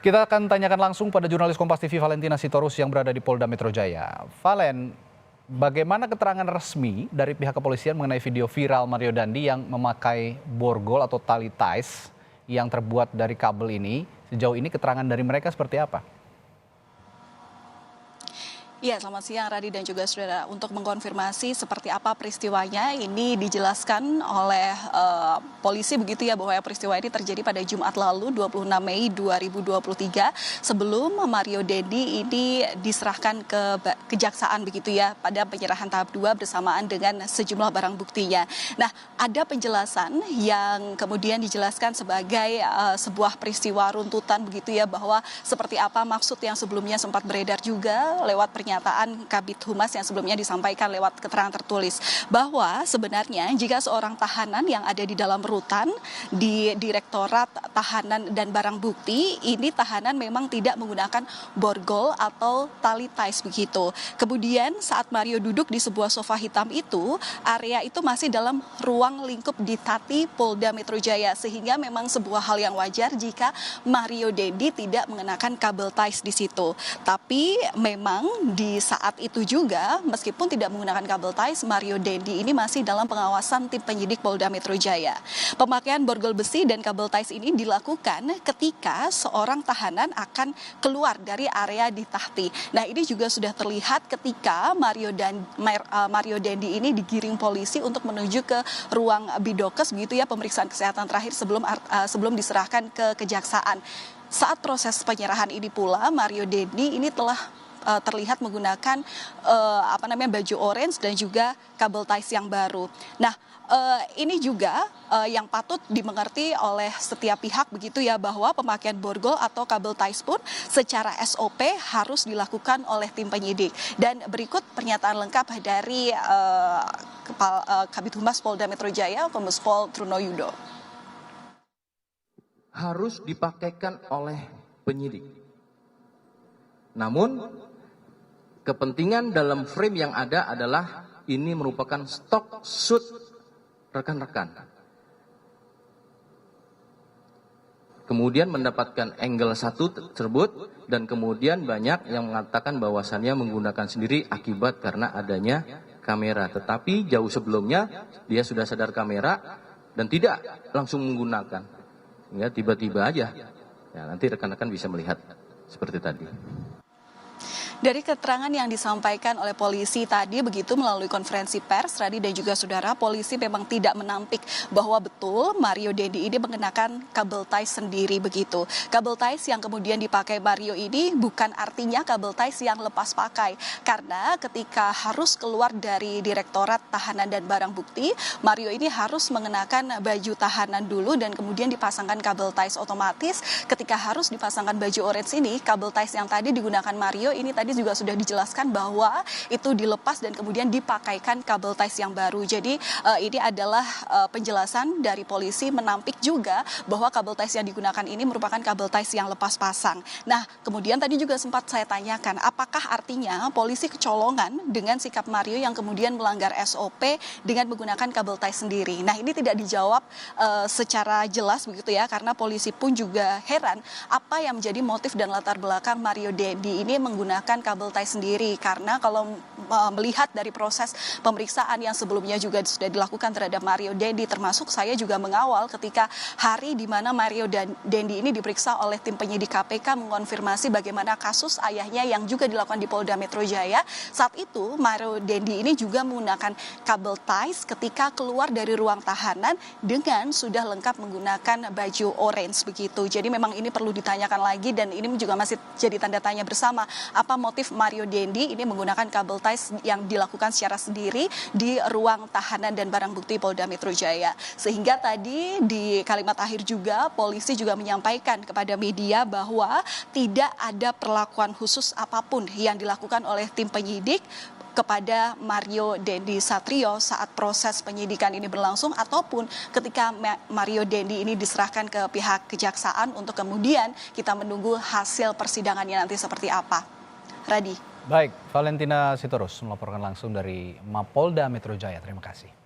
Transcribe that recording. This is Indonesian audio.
Kita akan tanyakan langsung pada jurnalis Kompas TV Valentina Sitorus yang berada di Polda Metro Jaya. Valen, bagaimana keterangan resmi dari pihak kepolisian mengenai video viral Mario Dandi yang memakai borgol atau tali ties yang terbuat dari kabel ini? Sejauh ini keterangan dari mereka seperti apa? Ya, selamat siang Radi dan juga saudara. Untuk mengkonfirmasi seperti apa peristiwanya, ini dijelaskan oleh polisi begitu ya, bahwa peristiwa ini terjadi pada Jumat lalu 26 Mei 2023 sebelum Mario Dandi ini diserahkan ke kejaksaan begitu ya, pada penyerahan tahap 2 bersamaan dengan sejumlah barang buktinya. Nah, ada penjelasan yang kemudian dijelaskan sebagai sebuah peristiwa runtutan begitu ya, bahwa seperti apa maksud yang sebelumnya sempat beredar juga lewat pernyataan Kabid Humas yang sebelumnya disampaikan lewat keterangan tertulis, bahwa sebenarnya jika seorang tahanan yang ada di dalam rutan di Direktorat Tahanan dan Barang Bukti, ini tahanan memang tidak menggunakan borgol atau tali ties begitu. Kemudian saat Mario duduk di sebuah sofa hitam itu, area itu masih dalam ruang lingkup di Tati Polda Metro Jaya, sehingga memang sebuah hal yang wajar jika Mario Dandi tidak mengenakan kabel ties di situ. Tapi memang di saat itu juga, meskipun tidak menggunakan kabel ties, Mario Dandi ini masih dalam pengawasan tim penyidik Polda Metro Jaya. Pemakaian borgol besi dan kabel ties ini dilakukan ketika seorang tahanan akan keluar dari area di Tahti. Nah, ini juga sudah terlihat ketika Mario Dandi ini digiring polisi untuk menuju ke ruang bidokes begitu ya, pemeriksaan kesehatan terakhir sebelum diserahkan ke kejaksaan. Saat proses penyerahan ini pula, Mario Dandi ini telah terlihat menggunakan baju orange dan juga kabel ties yang baru. Nah, ini juga yang patut dimengerti oleh setiap pihak begitu ya, bahwa pemakaian borgol atau kabel ties pun secara SOP harus dilakukan oleh tim penyidik. Dan berikut pernyataan lengkap dari Kabid Humas Polda Metro Jaya, Kombes Pol Truno Yudo. Harus dipakaikan oleh penyidik. Namun kepentingan dalam frame yang ada adalah ini merupakan stok shoot rekan-rekan. Kemudian mendapatkan angle satu tersebut, dan kemudian banyak yang mengatakan bahwasannya menggunakan sendiri akibat karena adanya kamera. Tetapi jauh sebelumnya dia sudah sadar kamera dan tidak langsung menggunakan. Ya, tiba-tiba aja. Ya, nanti rekan-rekan bisa melihat seperti tadi. Dari keterangan yang disampaikan oleh polisi tadi begitu melalui konferensi pers, Radi dan juga saudara, polisi memang tidak menampik bahwa betul Mario Dandi ini mengenakan kabel ties sendiri begitu. Kabel ties yang kemudian dipakai Mario ini bukan artinya kabel ties yang lepas pakai, karena ketika harus keluar dari Direktorat Tahanan dan Barang Bukti, Mario ini harus mengenakan baju tahanan dulu dan kemudian dipasangkan kabel ties. Otomatis ketika harus dipasangkan baju orange ini, kabel ties yang tadi digunakan Mario ini tadi juga sudah dijelaskan bahwa itu dilepas dan kemudian dipakaikan kabel ties yang baru. Jadi ini adalah penjelasan dari polisi menampik juga bahwa kabel ties yang digunakan ini merupakan kabel ties yang lepas pasang. Nah, kemudian tadi juga sempat saya tanyakan, apakah artinya polisi kecolongan dengan sikap Mario yang kemudian melanggar SOP dengan menggunakan kabel ties sendiri? Nah, ini tidak dijawab secara jelas begitu ya, karena polisi pun juga heran apa yang menjadi motif dan latar belakang Mario Dandi ini menggunakan kabel ties sendiri, karena kalau melihat dari proses pemeriksaan yang sebelumnya juga sudah dilakukan terhadap Mario Dandi, termasuk saya juga mengawal ketika hari di mana Mario Dandi ini diperiksa oleh tim penyidik KPK mengonfirmasi bagaimana kasus ayahnya yang juga dilakukan di Polda Metro Jaya. Saat itu Mario Dandi ini juga menggunakan kabel ties ketika keluar dari ruang tahanan dengan sudah lengkap menggunakan baju orange begitu. Jadi memang ini perlu ditanyakan lagi, dan ini juga masih jadi tanda tanya bersama, apa motif Mario Dandi ini menggunakan kabel ties yang dilakukan secara sendiri di ruang tahanan dan barang bukti Polda Metro Jaya. Sehingga tadi di kalimat akhir juga polisi juga menyampaikan kepada media bahwa tidak ada perlakuan khusus apapun yang dilakukan oleh tim penyidik kepada Mario Dandi Satrio saat proses penyidikan ini berlangsung, ataupun ketika Mario Dandi ini diserahkan ke pihak kejaksaan untuk kemudian kita menunggu hasil persidangannya nanti seperti apa. Radi. Baik, Valentina Sitorus melaporkan langsung dari Mapolda Metro Jaya. Terima kasih.